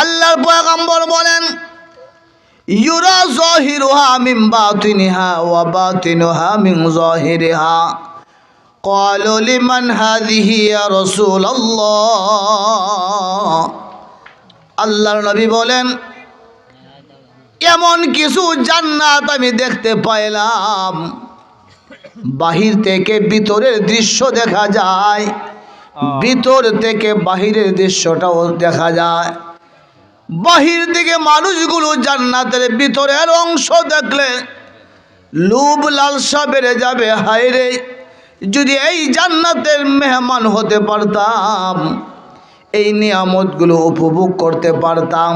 আল্লাহর পয়গম্বর বলেন, ইউরা যাহিরুহা মিন বাতিনিহা ওয়া বাতিনুহা মিন যাহিরিহা। ক্বালু লিমান হাযিহি ইয়া রাসূলুল্লাহ। আল্লাহর নবী বলেন, এমন কিছু জান্নাত আমি দেখতে পাইলাম, বাহির থেকে ভিতরের দৃশ্য দেখা যায়, ভিতর থেকে বাহিরের দৃশ্যটাও দেখা যায়। বাহির থেকে মানুষগুলো জান্নাতের ভিতরের অংশ দেখলে লোভ লালসা বেড়ে যাবে। হায়রে, যদি এই জান্নাতের মেহমান হতে পারতাম, এই নিয়ামতগুলো উপভোগ করতে পারতাম।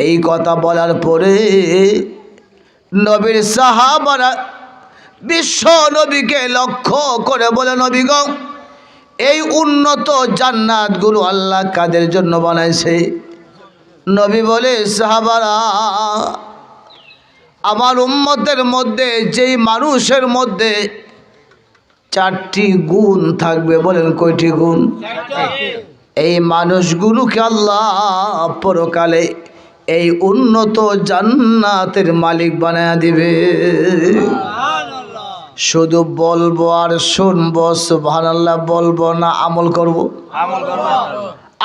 এই কথা বলার পরে নবীর সাহাবারা বিশ্ব নবীকে লক্ষ্য করে বলে, নবী গো, এই উন্নত জান্নাতগুলো আল্লাহ কাদের জন্য বানাইছে? নবী বলে, সাহাবারা, আমার উম্মতের মধ্যে যেই মানুষের মধ্যে 4টি গুণ থাকবে, বলেন কয়টি গুণ? এই মানুষগুলোকে আল্লাহ পরকালে এই উন্নত জান্নাতের মালিক বানায়া দিবে। শুধু বলবো আর শুনবো, সুবহানাল্লাহ বলবো না আমল করব?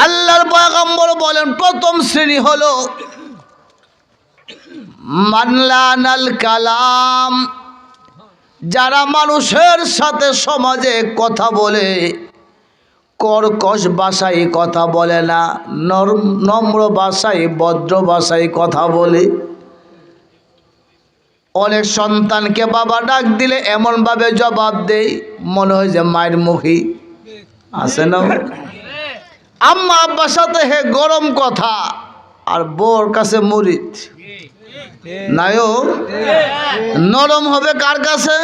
আল্লাহর পয়গম্বর বলেন, প্রথম শ্রেণী হলো মানলানাল কালাম, যারা মানুষের সাথে সমাজে কথা বলে কর্কশ ভাষায় কথা বলে না, নম্র ভাষায় ভদ্র ভাষায় কথা বলে। অনেক সন্তানকে বাবা ডাক দিলে এমনভাবে জবাব দেয় মনে হয় যে মায়ের মুখী আছে না। আম্মা আব্বার সাথে হে গরম কথা, আর বউর কাছে মুরিদ নাইও। নরম হবে কার কাছে?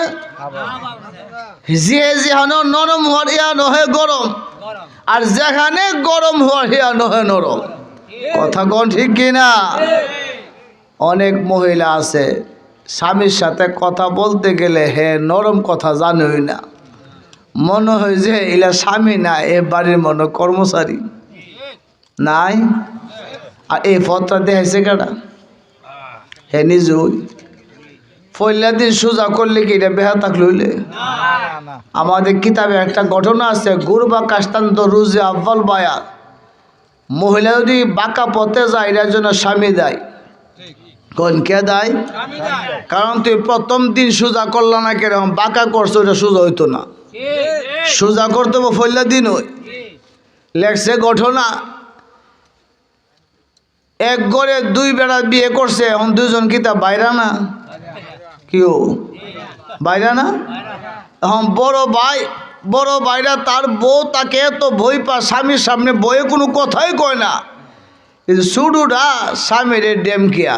যেখানে নরম হওয়ার ইয়া নহে গরম, আর যেখানে গরম হওয়ার ইয়া নহে নরম। কথা কোন ঠিক কিনা? অনেক মহিলা আছে স্বামীর সাথে কথা বলতে গেলে হে নরম কথা জানোই না, মনে হয় যে এলা স্বামী না, এ বাড়ির মনে কর্মচারী নাই। আর এই পথটা দেখাইছে কেটা? হে নিজই পয়লা দিন সোজা করলে কি এটা বেহা থাকলে হইলে? আমাদের কিতাবে একটা ঘটনা আছে, গুরবা কাস্তান্ত রুজে আব্বাল বায়া। মহিলা যদি বাঁকা পথে যায় এটার জন্য স্বামী দেয়। কোন কে দেয়? কারণ তুই প্রথম দিন সোজা করল না, কেরকম বাঁকা করছো, ওটা সোজা হইতো না। সোজা করতে পয়লা দিন ওই লেখছে ঘটনা, এক ঘরে 2 বেড়া বিয়ে করছে, এখন 2জন কিতা বাইরা না? কেউ বাইরা না? এখন বড় ভাইরা তার বউ তাকে এত ভয় পা, স্বামীর সামনে বয়ে কোনো কথাই কয় না, কিন্তু শুডুটা স্বামীর ডেম কেয়া।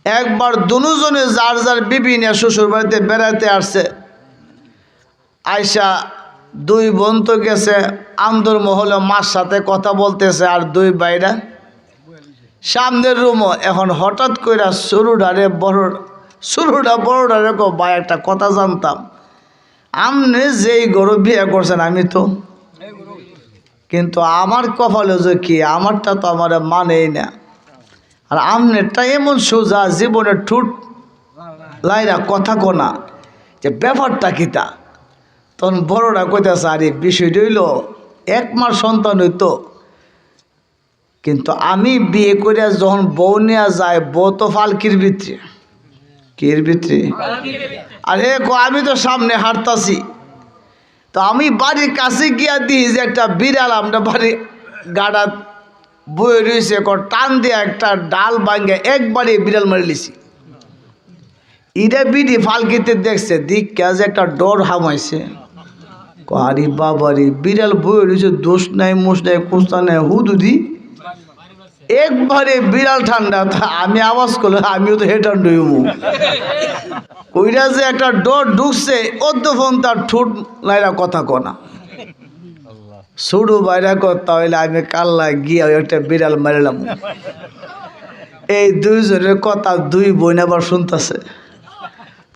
একবার দুজনে যার যার বিবি নিয়ে শ্বশুর বাড়িতে বেড়াতে আসছে। আয়সা 2 বোন তো গেছে আমদর মহলে মার সাথে কথা বলতেছে, আর 2 ভাইরা সামনের রুমও। এখন হঠাৎ করে বড়ডারে কো, ভাই একটা কথা জানতাম, আপনি যেই গরু বিয়ে করছেন আমি তো, কিন্তু আমার কপালে যে কি, আমারটা তো আমার মানেই না, আর আমনেরটা এমন সোজা, জীবনে ঠুট লাইরা কথা কোনা, যে ব্যাপারটা কিতা? তখন বড়রা কইতেছে, আরে বিষয়টা হইল 1 মাস সন্তান হইতো, কিন্তু আমি বিয়ে করে যখন বউ নেওয়া যায়, বউ তো ফালকির ভিতরে, কির ভিতরে। আরে আমি তো সামনে হাঁটতাছি, তো আমি বাড়ির কাছে গিয়া দিই যে একটা বিড়াল আমরা বাড়ি গাড়া বয়ে রয়েছে, টান দিয়ে একটা ডাল ভাঙ্গে একবারে বিড়াল মারি লিছি। ইটা বিড়ি ফালকিতে দেখছে, দিকা যে একটা ডর হামাইছে, আরে বাবারি বিড়াল বয়ে রয়েছে, দোষ নাই মোষ নাই কুস্তা নাই, হুদুদি একবারে বিড়াল ঠান্ডা। আমি আওয়াজ করলে আমিও তো হেটান ডইমু, ওইটা যে একটা ডর ঢুকছে, অর্ধফোন তার ঠোঁট লাইরা কথা কনা শুরু বাইরা করতে হইলে আমি কাল্লা গিয়া একটা বিড়াল মারিলাম। এই 2 জনের কথা 2 বোন আবার শুনতেছে।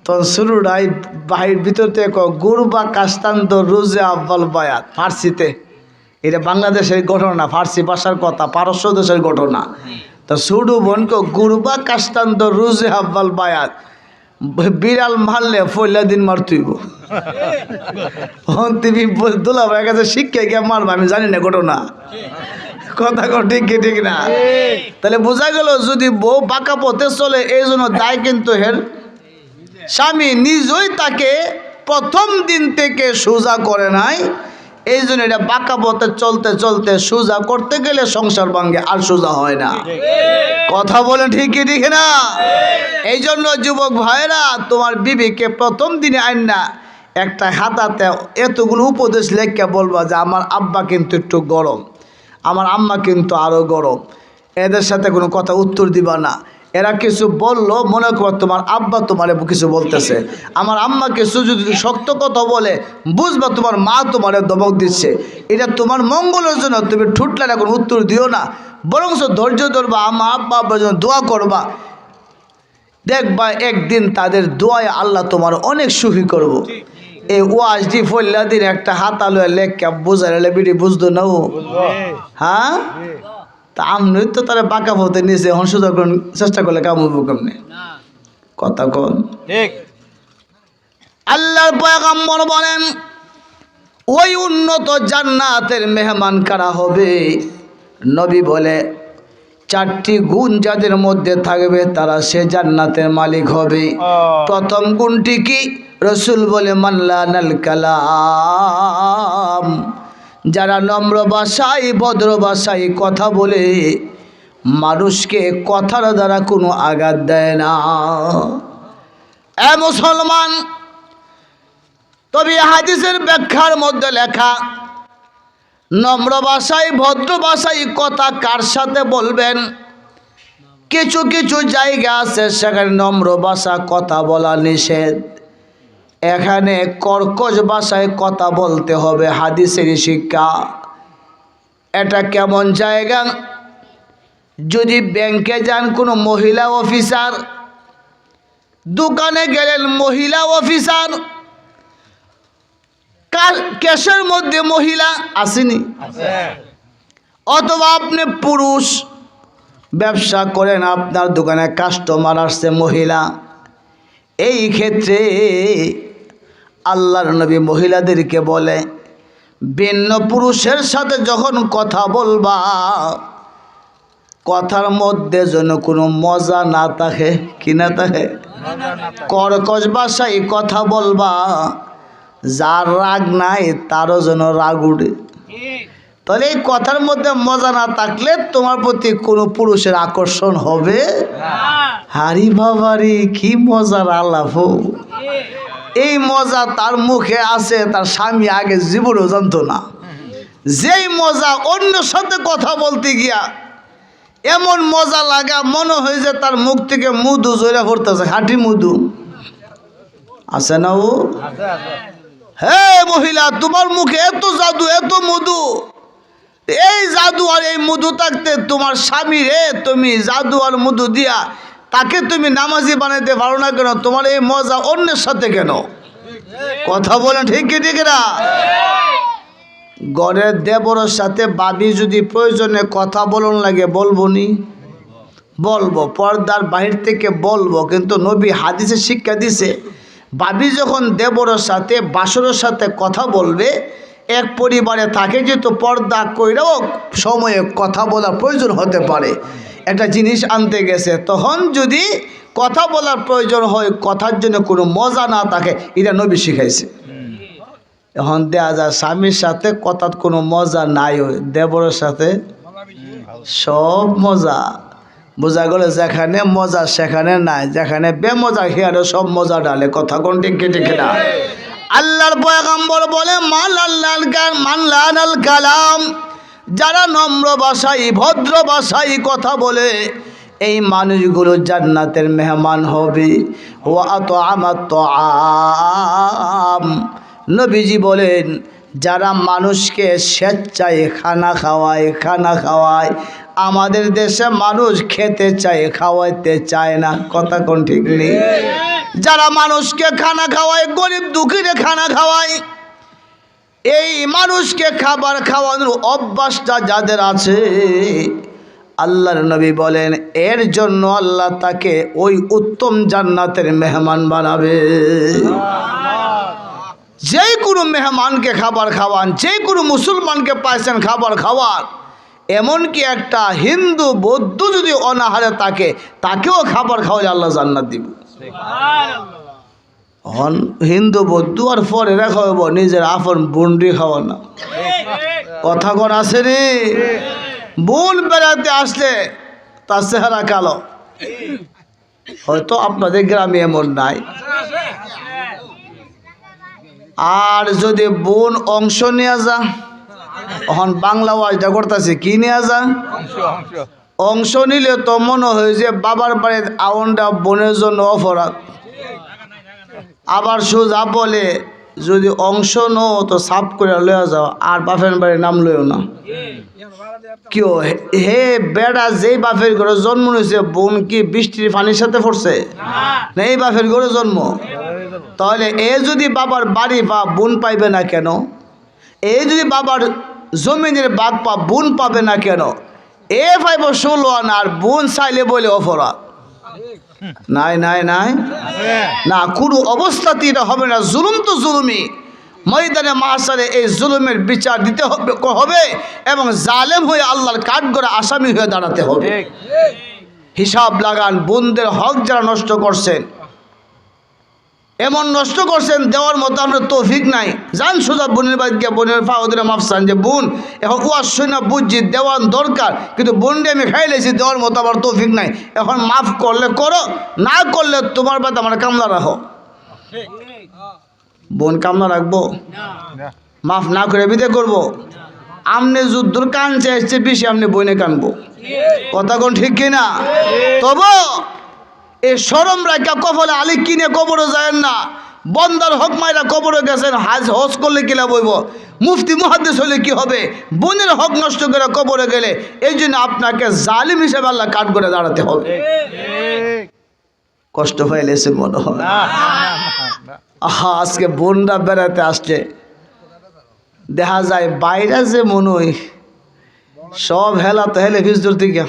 তখন শুরুটাই বাহির ভিতর থেকে গুরবা কাস্তান্ত রুজে আব্বাল বায়াত, ফার্সিতে এটা বাংলাদেশের ঘটনা না, ফার্সি ভাষার কথা, পারস্য দেশের ঘটনা। তো সুডু বোনকে গুরবা কাস্তান্ত রুজে হাব্বাল বায়াত, বিড়াল মারলে পয়লা দিন মার তুইব। তুমি দুলা ভাইয়ের কাছে শিক্ষা গিয়ে মারবা, আমি জানি না ঘটনা, কথা ঠিক কি ঠিক না? তাহলে বোঝা গেল যদি বউ পাকা পথে চলে এই জন্য দায় কিন্তু হের স্বামী নিজই তাকে প্রথম দিন থেকে সোজা করে নাই, এই জন্য এটা বাঁকা পথে চলতে চলতে সোজা করতে গেলে সংসার ভাঙ্গে, আর সোজা হয় না। কথা বলে ঠিক কি ঠিক না? এই জন্য যুবক ভাইরা তোমার বিবিকে প্রথম দিনে আইন না একটা হাতাতে এতগুলো উপদেশ লেখা বলবা যে আমার আব্বা কিন্তু একটু গরম, আমার আম্মা কিন্তু আরও গরম, এদের সাথে কোনো কথা উত্তর দিবা না। এরা কিছু বললো মনে কর তোমার আব্বা তোমারে কিছু বলতেছে, আমার আম্মা কিছু যদি শক্ত কথা বলে বুঝবা তোমার মা তোমারে দমক দিচ্ছে। এটা তোমার মঙ্গলের জন্য তুমি ঠুটলার এখন উত্তর দিও না, বরং ধৈর্য ধরবা, আমার আব্বা আব্বার জন্য দোয়া করবা, দেখবা একদিন তাদের দোয়ায় আল্লাহ তোমার অনেক সুখী করব। এই ওয়াজ দি ফল্লা দিন একটা হাত আলো লেখা বোঝালে বিড়ি বুঝতো না ও, হ্যাঁ? তা আমি তো তারা বাঁকা পথে নিয়েছে, এখন সুযোগ চেষ্টা করলে কাম হইব কেমনে? কথা কন ঠিক। আল্লাহর পয়গম্বর বলেন ওই উন্নত জান্নাতের মেহমান কারা হবে? নবী বলে 4টি গুণ যাদের মধ্যে থাকবে তারা সে জান্নাতের মালিক হবে। প্রথম গুণটি কি? রসুল বলে মাল্লানাল কালাম, যারা নম্র ভাষায় ভদ্র ভাষায় কথা বলে, মানুষকে কথার দ্বারা কোনো আঘাত দেয় না। এ মুসলমান, তবে হাদিসের ব্যাখ্যার মধ্যে লেখা নম্র ভাষায় ভদ্র ভাষায় কথা কার সাথে বলবেন? কিছু কিছু জায়গা আছে সেখানে নম্র ভাষা কথা বলা নিষেধ, এখানে কর্কশ ভাষায় কথা বলতে হবে, হাদিসের শিক্ষা। এটা কেমন জায়গা? যদি ব্যাংকে যান কোনো মহিলা অফিসার, দোকানে গেলেন মহিলা অফিসার, ক্যাশের মধ্যে মহিলা আসেনি, অথবা আপনি পুরুষ ব্যবসা করেন, আপনার দোকানে কাস্টমার আসছে মহিলা, এই ক্ষেত্রে আল্লাহর নবী মহিলাদেরকে বলে ভিন্ন পুরুষের সাথে যখন কথা বলবা কথার মধ্যে যেন কোনো মজা না থাকে, কি না থাকে, কর্কশ ভাষায় কথা বলবা, যার রাগ নাই তারও যেন রাগ উঠে। তাহলে এই কথার মধ্যে মজা না থাকলে তোমার প্রতি কোনো পুরুষের আকর্ষণ হবে? হারি বাবারি কি মজার আলাপ! এই মজা তার মুখে আছে, তার স্বামী আগে জীবনেও জানতো না। যেই মজা অন্য সাথে কথা বলতে গিয়া এমন মজা লাগা, মনে হয় যে তার মুখ থেকে মধু জয়রা পড়তেছে, খাঁটি মধু আছে না ও? হে মহিলা, তোমার মুখে এত জাদু, এত মধু, এই জাদু আর এই মধু থাকতে তোমার স্বামী রে তুমি জাদু আর মধু দিয়া তাকে তুমি নামাজি বানাইতে পারো না কেন? তোমার এই মজা অন্যের সাথে কেন? কথা বলেন ঠিক কি ঠিক না? ঘরের দেবরের সাথে বাবি যদি প্রয়োজনে কথা বলন লাগে বলবো নি, বলবো, পর্দার বাহির থেকে বলবো, কিন্তু নবী হাদিসে শিক্ষা দিছে বাবি যখন দেবরের সাথে বাসরের সাথে কথা বলবে, এক পরিবারে থাকে যেহেতু পর্দা কইরাও সময়ে কথা বলার প্রয়োজন হতে পারে, একটা জিনিস আনতে গেছে, তখন যদি কথা বলার প্রয়োজন হয়, কথার জন্য কোনো মজা না থাকে, এটা নবী শিখাইছে। এখন দেয়া যায় স্বামীর সাথে কথার কোনো মজা নাই, হয় দেবরের সাথে সব মজা। বোঝা গেল যেখানে মজা সেখানে নাই, যেখানে বেমজা হিয়ারে সব মজা ডালে। কথা কোন ঠিক ঠিক না? আল্লাহর পয়গম্বর বলে মানলানাল কালাম, যারা নম্র ভাষায় ভদ্র ভাষায় কথা বলে এই মানুষগুলো জান্নাতের মেহমান হবে। ওয়া আতআমাত তাআম, নবীজি বলেন যারা মানুষকে স্বেচ্ছায় খানা খাওয়ায়, আমাদের দেশে মানুষ খেতে চায়, খাওয়াইতে চায় না। কথা কোন ঠিক নেই? যারা মানুষকে খানা খাওয়ায়, গরিব দুঃখীরে খানা খাওয়ায়, এই মানুষকে খাবার খাওয়ানোর অভ্যাসটা যাদের আছে, আল্লাহর নবী বলেন এর জন্য আল্লাহ তাকে ওই উত্তম জান্নাতের মেহমান বানাবে। যে কোনো মেহমানকে খাবার খাওয়ান, যে কোনো মুসলমানকে পাইছেন খাবার খাওয়ান, এমনকি একটা হিন্দু বৌদ্ধ যদি অনাহারে থাকে তাকেও খাবার খাওয়ালে আল্লাহ জান্নাত দিব। হিন্দু বৌদ্ধ আর পরে খাওয়াবো, নিজের আপন বোনটি খাওয়া না। কথা কোন আছে রে? বোন বেড়াতে আসলে তার চেহারা কালো, হয়তো আপনাদের গ্রামে এমন নাই। আর যদি বোন অংশ নিয়ে যা, এখন বাংলা ওয়াজটা করতেছে কি নিয়ে যা, অংশ নিলে তো মনে হয় যে বাবার বাড়ির আউনটা বোনের জন্য অপরাধ। আবার সোজা বলে যদি অংশ নো তো সাফ করে লয়ে যাও, আর বাপের বাড়ির নাম লইও না। কেউ হে বেড়া যেই বাপের ঘরে জন্ম নিয়েছে, বোন কি বৃষ্টির পানির সাথে পড়ছে না? এই বাপের ঘরে জন্ম, তাহলে এ যদি বাবার বাড়ি বা বোন পাইবে না কেন? এই যদি বাবার জমিনের বাদ পা বোন পাবে না কেন? এ পাইব 16 আনা আর বোন চাইলে বলে অপরাধ। নাই নাই নাই না, কোনো অবস্থাতেই এটা হবে না। জুলুম তো জুলুমই, ময়দানে মাহশারে এই জুলুমের বিচার দিতে হবে এবং জালেম হয়ে আল্লাহর কাঠগড়ে আসামি হয়ে দাঁড়াতে হবে। হিসাব লাগান, বোনদের হক যারা নষ্ট করছেন, এমন নষ্ট করছেন দেওয়ার মতো আমরা তৌফিক নাই। যান সোজা বোনের বাড়ি গিয়ে বোনের ফাওদের মাফসান যে বোন এখন ওয়াজ শুনে বুঝছি দেওয়ার দরকার, কিন্তু বোনটি আমি খাইলেছি দেওয়ার মতো আমার তৌফিক নাই। এখন মাফ করলে করো, না করলে তোমার বাদ আমার কামলা রাখো। বোন কামলা রাখবো? মাফ না করে বিদায় করবো? আমনে যুদ্ধর কানছে এসছে বেশি, আমনে বইনে কানবো। কথা কোন ঠিক কিনা? তবু এই শরম রাখা কপালে আলী কিনে কবরে যায় না। বন্দার হক মাইরা কবরে গেছেন, হজ করলে কিলা বইব, মুফতি মুহাদ্দিস হলে কি হবে? বোনের হক নষ্ট করে কবরে গেলে এই জন্য আপনাকে জালিম হিসেবে আল্লাহ কাঠ করে দাঁড়াতে হবে। কষ্ট পাইলেছে মনে হয়। আহা, আজকে বোনরা বেড়াতে আসছে, দেখা যায় বাইরে যে মনে হয় সব হেলা তো হেলে ভিজদুর থেকে,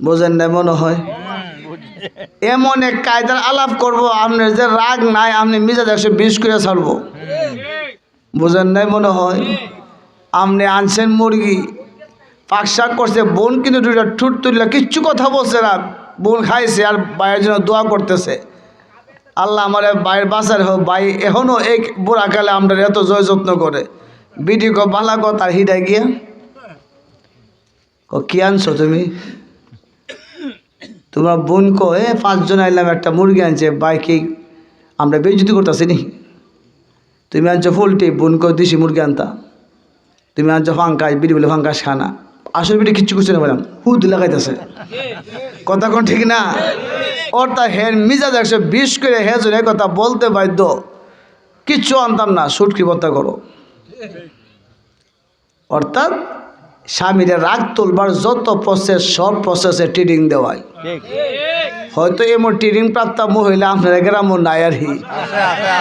বোঝেন না মনে হয়। এমন এক কায়দার আলাপ করবো, আপনার যে রাগ নাই আপনি মিজাজ 120 করে ছাড়বো, বোঝেন নাই মনে হয়। আপনি আনছেন মুরগি, পাকশাক করছে, বোন কিন্তু দুইটা ঠুট তুললে কিচ্ছু কথা বলছে না, বোন খাইছে আর বাইরের জন্য দোয়া করতেছে, আল্লাহ আমার বাইরের বাসার হোক। ভাই এখনও এই বুড়াকালে আমরা এত জয় যত্ন করে বিডি বালা কথা হিডাই গিয়া কি আনছো তুমি? তোমার বোন কয়ে 5 জন আইলাম, একটা মুরগি আনছে, বাইকে আমরা বেইজ্জতি করতেছি নি। তুমি আনছো পোলট্রি, বোন কো দেশি মুরগি আনতা। তুমি আনছো ফাঙ্কাস, বিড়ি বলে ফাঙ্কাস খানা। আসলে বিড়ি কিচ্ছু করছে না, বললাম হুদ লাগাইতেছে। কথা কোন ঠিক না? ওর তা হের মিজাজ 120 করে হেজন এ কথা বলতে বাধ্য। কিচ্ছু আনতাম না, সুটকি বত্তা করো। অর্থাৎ স্বামীরা রাগ তুলবার যত প্রসেস, সব প্রসেসে ট্রেনিং দেওয়ায়। হয়তো এমন ট্রেনিং প্রাপ্ত মহিলা আপনারা গ্রামও নাই আর হি,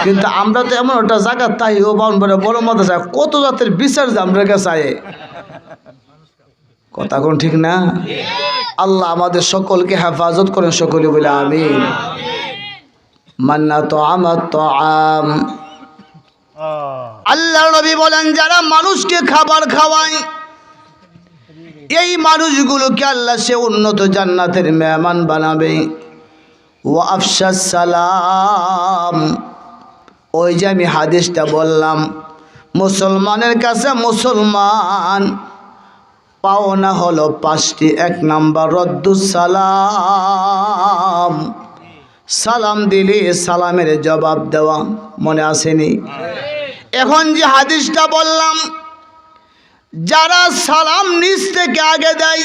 কিন্তু আমরা তো এমন একটা জায়গা তাই ও বাউন বলে বড় মতো চাই, কত জাতের বিচার যে আমরা চাই। কথা কোন ঠিক না? আল্লাহ আমাদের সকলকে হেফাজত করেন, সকলে বলে আমিন। মান্না তো আমার তো আম। আল্লাহ নবী বলেন যারা মানুষকে খাবার খাওয়ায় এই মানুষগুলোকে আল্লাহ সে উন্নত জান্নাতের মেহমান বানাবে। ওয়া আফশাস সালাম, ওই যে আমি হাদিসটা বললাম, মুসলমানের কাছে মুসলমান পাওনা হলো 5টি। 1 নাম্বার রদ্দুস সালাম, সালাম দিলে সালামের জবাব দেওয়া, মনে আসেনি? এখন যে হাদিসটা বললাম, যারা সালাম নিজ থেকে আগে দেয়,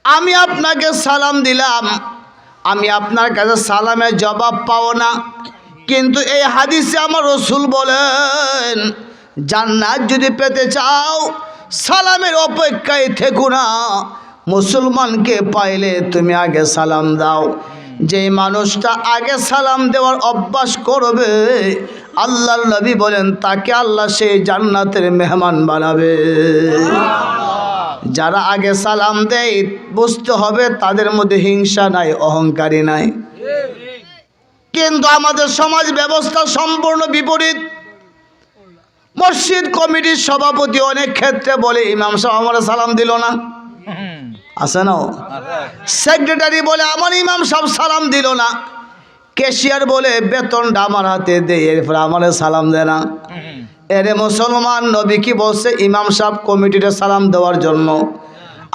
আমি আপনাকে সালাম দিলাম, আমি আপনার কাছে সালামের জবাব পাও না, কিন্তু এই হাদিসে আমার রাসূল বলেন জান্নাত যদি পেতে চাও সালামের অপেক্ষায় থেকো না, মুসলমানকে পাইলে তুমি আগে সালাম দাও। যে মানুষটা আগে সালাম দেওয়ার অভ্যাস করবে আল্লাহর নবী বলেন তাকে আল্লাহ সেই জান্নাতের মেহমান বানাবে। যারা আগে সালাম দেয় বুঝতে হবে তাদের মধ্যে হিংসা নাই, অহংকারী নাই। কিন্তু আমাদের সমাজ ব্যবস্থা সম্পূর্ণ বিপরীত। মসজিদ কমিটির সভাপতি অনেক ক্ষেত্রে বলে ইমাম সাহেব আমার সালাম দিল না, আছে না? সেক্রেটারি বলে আমার ইমাম সাহেব সালাম দিল না। ক্যাশিয়ার বলে বেতনটা আমার হাতে দেয়, এরপর আমার সালাম দেয় না। এরে মুসলমান, নবী কি বলছে? ইমাম সাহেব কমিটিতে সালাম দেওয়ার জন্য।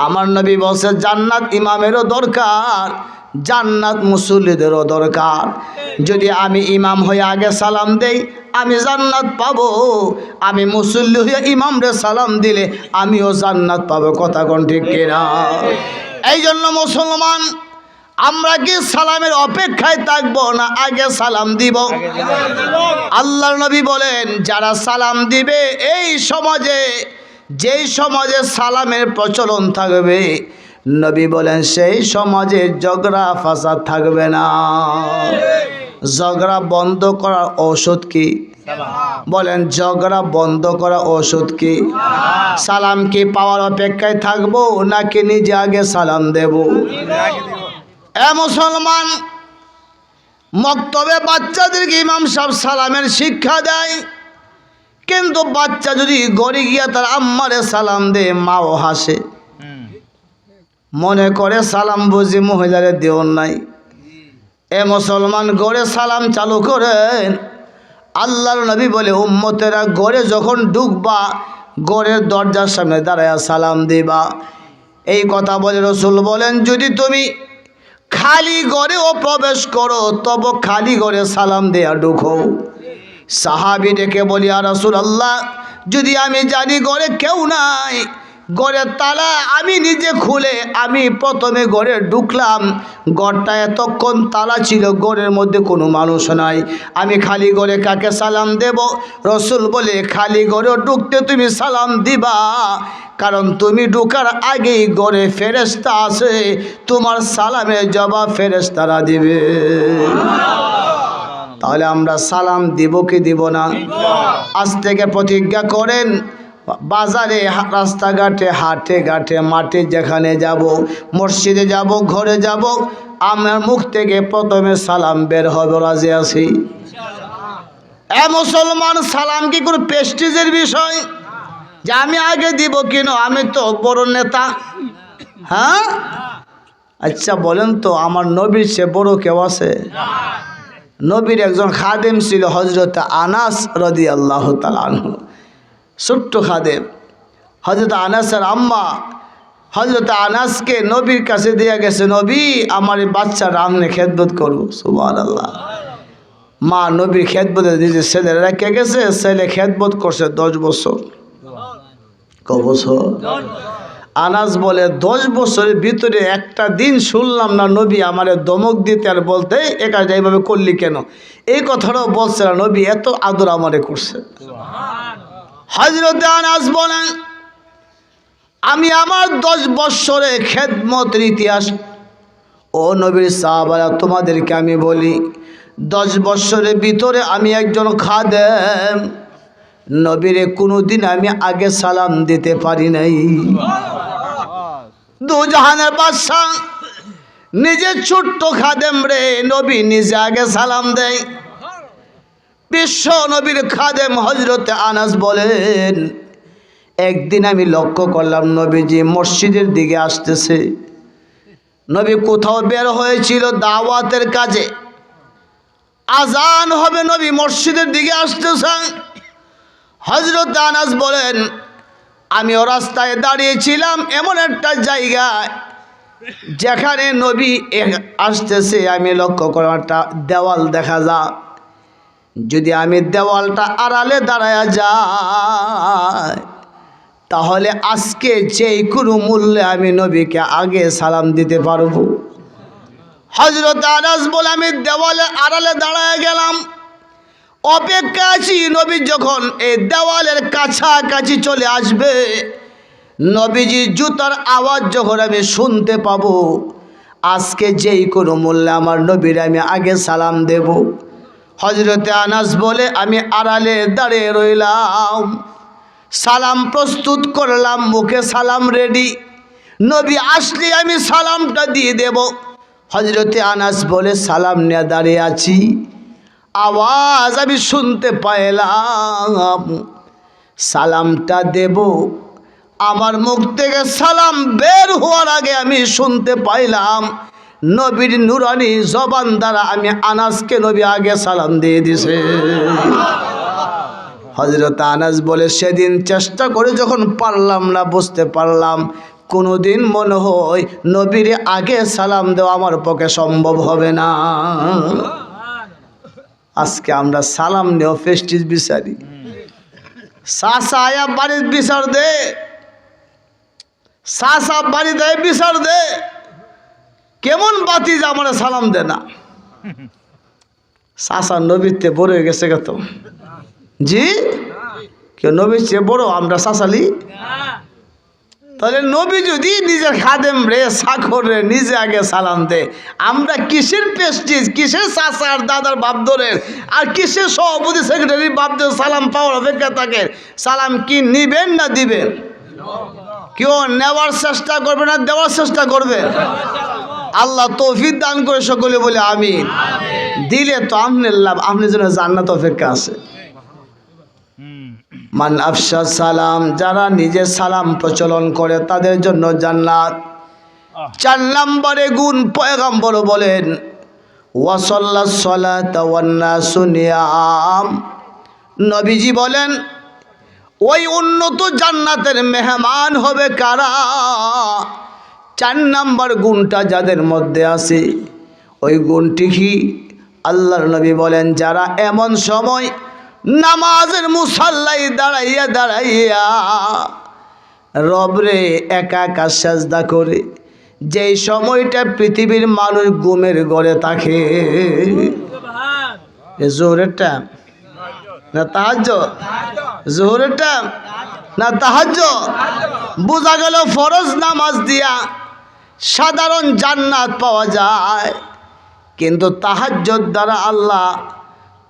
আমার নবী বলছে জান্নাত ইমামেরও দরকার, জান্নাত মুসল্লিদেরও দরকার। যদি আমি ইমাম হয়ে আগে সালাম দেই আমি জান্নাত পাবো, আমি মুসল্লি হয়ে ইমামরে সালাম দিলে আমিও জান্নাত পাবো। কথা কোন ঠিক কিনা? এই জন্য মুসলমান আমরা কি সালামের অপেক্ষায় থাকবো না আগে সালাম দিব? আল্লাহর নবী বলেন যারা সালাম দিবে এই সমাজে, যেই সমাজে সালামের প্রচলন থাকবে, নবী বলেন সেই সমাজে ঝগড়া ফাসাদ থাকবে না। ঝগড়া বন্ধ করার ঔষধ কি? বলেন ঝগড়া বন্ধ করা ঔষধ কি? সালাম কি পাওয়ার অপেক্ষায় থাকবো নাকি নিজে আগে সালাম দেব? এ মুসলমান, মক্তবে বাচ্চাদেরকে ইমাম সাহেব সালামের শিক্ষা দেয়, কিন্তু বাচ্চা যদি গড়ে গিয়া তার আম্মারে সালাম দে মাও হাসে, মনে করে সালাম বুঝি মহিলারে দেওয়ার নাই। এ মুসলমান, গড়ে সালাম চালু করেন। আল্লাহর নবী বলে উম্মতেরা গড়ে যখন ঢুকবা গড়ের দরজার সামনে দাঁড়ায়া সালাম দিবা। এই কথা বলে রসুল বলেন যদি তুমি খালি ঘরেও প্রবেশ করো তবে খালি ঘরে সালাম দেয়া ঢুকো। সাহাবী ডেকে বলি আর রাসূলুল্লাহ, যদি আমি জানি ঘরে কেউ নাই, ঘরের তালা আমি নিজে খুলে আমি প্রথমে ঘরে ঢুকলাম, ঘরটা এতক্ষণ তালা ছিল, ঘরের মধ্যে কোনো মানুষ নাই, আমি খালি ঘরে কাকে সালাম দেব? রসুল বলে খালি ঘরেও ঢুকতে তুমি সালাম দিবা, কারণ তুমি ঢোকার আগেই ঘরে ফেরেশতা আছে, তোমার সালামের জবাব ফেরেশতারা দিবে। তাহলে আমরা সালাম দিব কি দিব না? আজ থেকে প্রতিজ্ঞা করেন, বাজারে রাস্তাঘাটে হাটে ঘাটে মাঠে যেখানে যাব, মসজিদে যাব, ঘরে যাব, আমার মুখ থেকে প্রথমে সালাম বের হবে। রাজি আছি? এ মুসলমান, সালাম কি কোনো প্রেস্টিজের বিষয় যে আমি আগে দিব কেন, আমি তো বড় নেতা? হ্যাঁ, আচ্ছা বলেন তো আমার নবীর সে বড় কেউ আছে? নবীর একজন খাদেম ছিল হযরত আনাস রাদিয়াল্লাহু তাআলা আনহু, ছোট্ট খাদেম। হযরত আনাসের আম্মা হযরত আনাসকে নবীর কাছে দিয়ে গেছে, নবী আমার এই বাচ্চার আমনে খেদমত করবো। সুবহানাল্লাহ। মা নবীর খেদমতে নিজের ছেলে রেখে গেছে, ছেলে খেদমত করছে 10 বছর। ক বছর? আনাস বলে 10 বছরের ভিতরে একটা দিন শুনলাম না নবী আমারে দমক দিতে আর বলতে এ কাজটা এইভাবে করলি কেন, এই কথাটাও বলছে না, নবী এত আদর আমারে করছে। হযরত আনাস বলেন আমি আমার 10 বছরের খেদমতের ইতিহাস ও নবীর সাহাবারা তোমাদেরকে আমি বলি, 10 বছরের ভিতরে আমি একজন খাদেম, নবীরে কোনোদিন আমি আগে সালাম দিতে পারি নাই। দু জাহানের বাদশাহ নিজের ছোট্ট খাদেম রে নবী নিজে আগে সালাম দেয়। বিশ্ব নবীর খাদেম হযরত আনাস বলেন একদিন আমি লক্ষ্য করলাম নবীজি মসজিদের দিকে আসতেছে। নবী কোথাও বের হয়েছিল দাওয়াতের কাজে, আজান হবে নবী মসজিদের দিকে আসতেছেন। হযরত আনাস বলেন আমিও রাস্তায় দাঁড়িয়েছিলাম এমন একটা জায়গায় যেখানে নবী আসতেছে, আমি লক্ষ্য করে একটা দেওয়াল দেখা যায়। যদি আমি দেওয়ালটা আড়ালে দাঁড়ায়া যাই তাহলে আজকে যেই কোনো মূল্যে আমি নবীকে আগে সালাম দিতে পারবো। হযরত আনাস বলে আমি দেওয়ালে আড়ালে দাঁড়ায় গেলাম, অপেক্ষা আছি নবী যখন এই দেওয়ালের কাছাকাছি চলে আসবে, নবীজির জুতার আওয়াজ যখন আমি শুনতে পাবো, আজকে যেই কোনো মূল্যে আমার নবীর আমি আগে সালাম দেব। হযরতে আনাস বলে আমি আড়ালে দাঁড়িয়ে রইলাম, সালাম প্রস্তুত করলাম, মুখে সালাম রেডি, নবী আসলে আমি সালামটা দিয়ে দেব। হযরতে আনাস বলে সালাম নিয়ে দাঁড়িয়ে আছি, আওয়াজ আমি শুনতে পাইলাম, সালামটা দেব, আমার মুখ থেকে সালাম বের হওয়ার আগে আমি শুনতে পাইলাম নবীর নুরানি জবান দ্বারা আমি আনাসকে নবী আগে সালাম দিয়ে দিছে। হযরত আনাস বলে সেদিন চেষ্টা করে যখন পারলাম না, বুঝতে পারলাম কোনোদিন মনে হয় নবীর আগে সালাম দেওয়া আমার পক্ষে সম্ভব হবে না। আজকে আমরা সালাম নেও ফেস্টিজ বিচারি, চাচা আয়া বাড়ির বিচার দে, চাচা বাড়ি দেয় বিচার দে, কেমন বাতি যে আমার সালাম দে না। চাচা নবীতে বড় হয়ে গেছে কত, জি কেউ নবীর চেয়ে বড় আমরা চাচালি? তাহলে নবী যদি নিজের খাদেম রে সাখর রে নিজে আগে সালাম দে, আমরা কিসের প্রেস্টিজ, কিসের চাচার দাদার বাপদরের আর কিসের সভাপতি সেক্রেটারি বাপদের সালাম পাওয়ার অপেক্ষা থাকে? সালাম কি নিবেন না দিবেন? কেউ নেওয়ার চেষ্টা করবে না দেওয়ার চেষ্টা করবে? আল্লাহ তৌফিক দান করে সকলে বলে আমিন। দিলে তো আপনার লাভ, আপনার জন্য জান্নাত অপেক্ষা আছে। মান আফশা সালাম, যারা নিজে সালাম প্রচলন করে তাদের জন্য জান্নাত। 4 নম্বরে গুণ পয়গম্বর বলেন ওয়াসাল্লাস সালাতা ওয়ান নাসু নিয়াম, নবীজি বলেন ওই উন্নত জান্নাতের মেহমান হবে কারা? 4 নম্বর গুণটা যাদের মধ্যে আছে, ওই গুণটি কি? আল্লাহর নবী বলেন যারা এমন সময় নামাজের মুসাল্লায় দাঁড়াইয়া দাঁড়াইয়া রবরে একা একা সাজদা করে, যেই সময়টা পৃথিবীর মানুষ ঘুমের ঘরে থাকে। জোহরের টাইম না তাহাজ্জুদ? জোহরের টাইম না তাহাজ্জুদ? বোঝা গেল ফরজ নামাজ দিয়া সাধারণ জান্নাত পাওয়া যায়, কিন্তু তাহাজ্জুদ দ্বারা আল্লাহ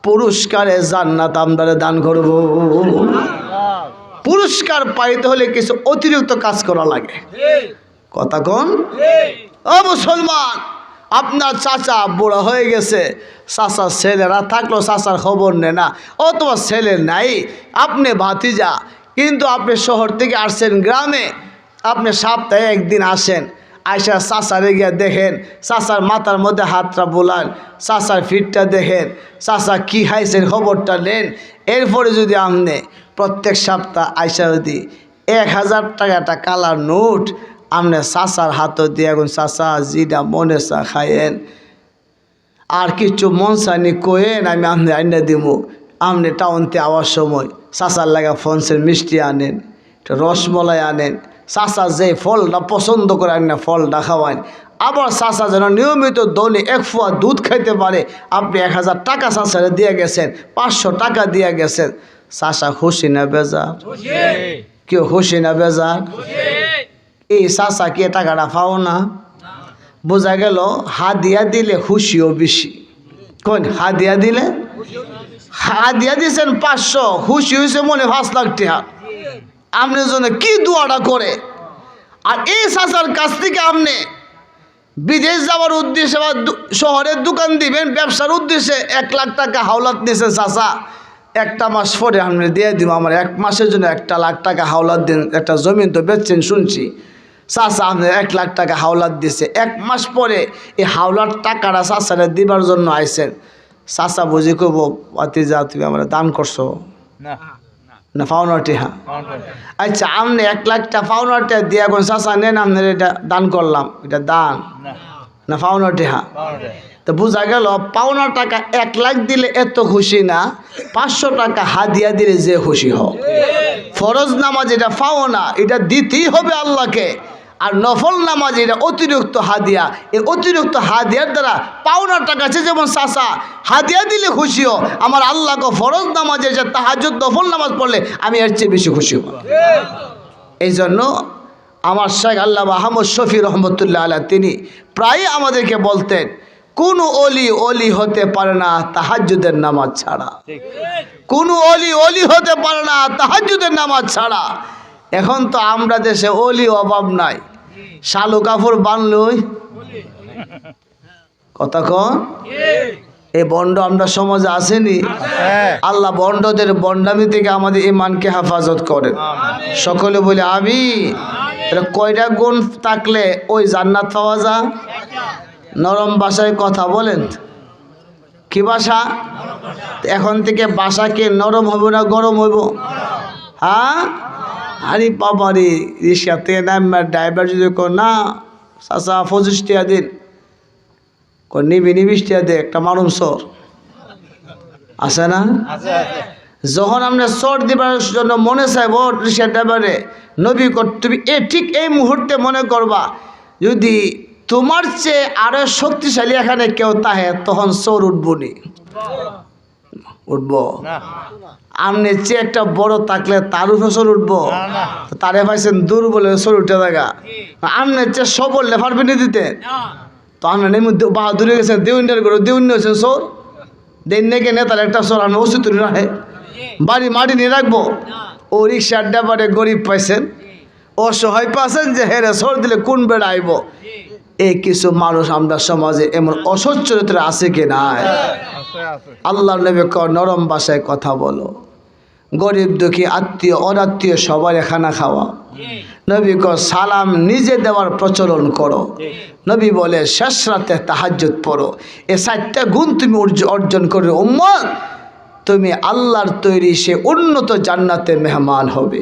পুরস্কারে জান্নাত আমরা দান করব। পুরস্কার পাইতে হলে কিছু অতিরিক্ত কাজ করা লাগে। কথা কোন? ও মুসলমান, আপনার চাচা বুড়া হয়ে গেছে, চাচার ছেলেরা থাকলো চাচার খবর নেয় না, ও তোমার ছেলে নাই, আপনি ভাতিজা, কিন্তু আপনি শহর থেকে আসছেন গ্রামে, আপনি সপ্তাহে একদিন আসেন, আয়সা চাচারে গিয়া দেখেন, চাচার মাথার মধ্যে হাতটা বোলান, চাচার ফিটটা দেখেন, চাচা কি খাইছেন খবরটা নেন। এরপরে যদি আপনি প্রত্যেক সপ্তাহ আয়সা যদি 1000 টাকাটা কালার নোট আপনি চাচার হাতও দিয়ে এখন চাচা জিটা মনে চা খায়েন, আর কিছু মন চাইনি কোয়েন আমি আপনি আইনা দিব, আপনি টাউনতে আওয়ার সময় চাচার লাগা ফনসের মিষ্টি আনেন, রসমলাই আনেন, চাচা যে ফলটা পছন্দ করে আনেন ফলটা খাওয়ান, আবার চাচা যেন নিয়মিত দলে 1 পোয়া দুধ খাইতে পারে, আপনি 1000 টাকা চাচারে দিয়ে গেছেন, 500 টাকা দিয়ে গেছেন, চাচা খুশি না বেজার? কেউ খুশি না বেজার? এই চাচা কি টাকাটা পাও না? বোঝা গেল হাদিয়া দিলে খুশিও বেশি। কোন হাদিয়া দিলে? হাদিয়া দিয়েছেন 500, খুশি হয়েছে মনে 5 লাখ টাকা, আপনার জন্য কি দোয়াটা করে। আর এই চাচার কাছ থেকে আপনি বিদেশ যাওয়ার উদ্দেশ্যে বা শহরের দোকান দিবেন ব্যবসার উদ্দেশ্যে 1 লাখ টাকা হাওলাত নিয়েছেন চাচা, 1টা মাস পরে আপনি দিয়ে দিব, আমার 1 মাসের জন্য 1 লাখ টাকা হাওলাত দিন, একটা জমিন তো বেচছেন শুনছি, চাচা আপনি 1 লাখ টাকা হাওলাত দিছে, 1 মাস পরে এই হাওলার টাকাটা চাচারে দিবার জন্য আইছেন, চাচা বুঝি কব যা তুমি আমার দান করছো না পাওনাটি? হ্যাঁ, আচ্ছা আপনি 1 লাখটা পাওনাটা দিয়ে এখন চাচা নেন, আপনার এটা দান করলাম, এটা দান না পাওনাটি? হ্যাঁ, তো বোঝা গেল পাওনা টাকা 1 লাখ দিলে এত খুশি না, 500 টাকা হাদিয়া দিলে যে খুশি হোক। ফরজ নামাজ এটা পাওনা, এটা দিতেই হবে আল্লাহকে, আর নফল নামাজ এটা অতিরিক্ত হাদিয়া, এই অতিরিক্ত হাদিয়ার দ্বারা পাওনা টাকা আছে, যেমন চাচা হাদিয়া দিলে খুশিও, আমার আল্লাহকে ফরজ নামাজে যে তাহাজ্জুদ নফল নামাজ পড়লে আমি এর চেয়ে বেশি খুশি হব। এই জন্য আমার শেখ আল্লামা আহমদ শফি রহমতুল্লাহ আলাইহি তিনি প্রায় আমাদেরকে বলতেন কোন অলি অলি হতে পারে না তাহাজ্জুদের নামাজ ছাড়া। কোন অলি অলি হতে পারে না তাহাজ্জুদের নামাজ ছাড়া। এখন তো আমরা দেশে অলি অভাব নাই, শালু কাপড় বানলই কথা কন। এই বন্ড আমরা সমাজে আসেনি। আল্লাহ বন্ডদের বন্ডামি থেকে আমাদের ইমানকে হেফাজত করেন। সকলে বলে আমি কয়টা গুণ থাকলে ওই জান্নাত পাওয়া যায়? নরম ভাষায় কথা বলেন। কি ভাষা? এখন থেকে ভাষা কি নরম হবে না গরম হইব? হ্যাঁ, আরে বাবা রে, রিক্সাতে নাম্বার ড্রাইভার যদি না চাচা 25 টাকা দিন, নিবি 20 টাকা দে, একটা মারুম সর আছে না? যখন আমরা সর দিবার জন্য মনে চাইব রিক্সা ড্রাইভারে, নবী তুমি ঠিক এই মুহূর্তে মনে করবা যদি তোমার চেয়ে আরো শক্তিশালী এখানে কেউ তাহে, তখন সর উঠবনি, উঠবো। আমনে চেয়ে একটা বড় থাকলে তার উপরে সর উঠবো? তারে পাইছেন দুর্বল সর উঠে থাকা। আমনের চেয়ে সবল লেফার পিনে দিতে তো আমরা নেই বাহাদুরে গেছেন, দেউন্ডার করে দেউন্য হয়েছেন সর দেন নাকি নেতার একটা সর আমরা ওষুধ তুলি রাখে বাড়ি মাটি নিয়ে রাখবো। ও রিক্সার ড্রাইভারে গরিব পাইছেন, অসহায় পাইছেন যে হেরে সর দিলে কোন বেড়া আইব। এই কিছু মানুষ আমরা সমাজে এমন অসৎ চরিত্রে আছে কি নাই? আল্লাহর নবী নরম ভাষায় কথা বলো, গরিব দুঃখী আত্মীয় অনাত্মীয় সবার খানা খাওয়া। নবী সালাম নিজে দেওয়ার প্রচলন করো। নবী বলে শেষ রাতে তাহাজ্জুদ পড়ো। এই 4টা গুণ তুমি অর্জন করে উম্মত, তুমি আল্লাহর তৈরি সে উন্নত জান্নাতে মেহমান হবে।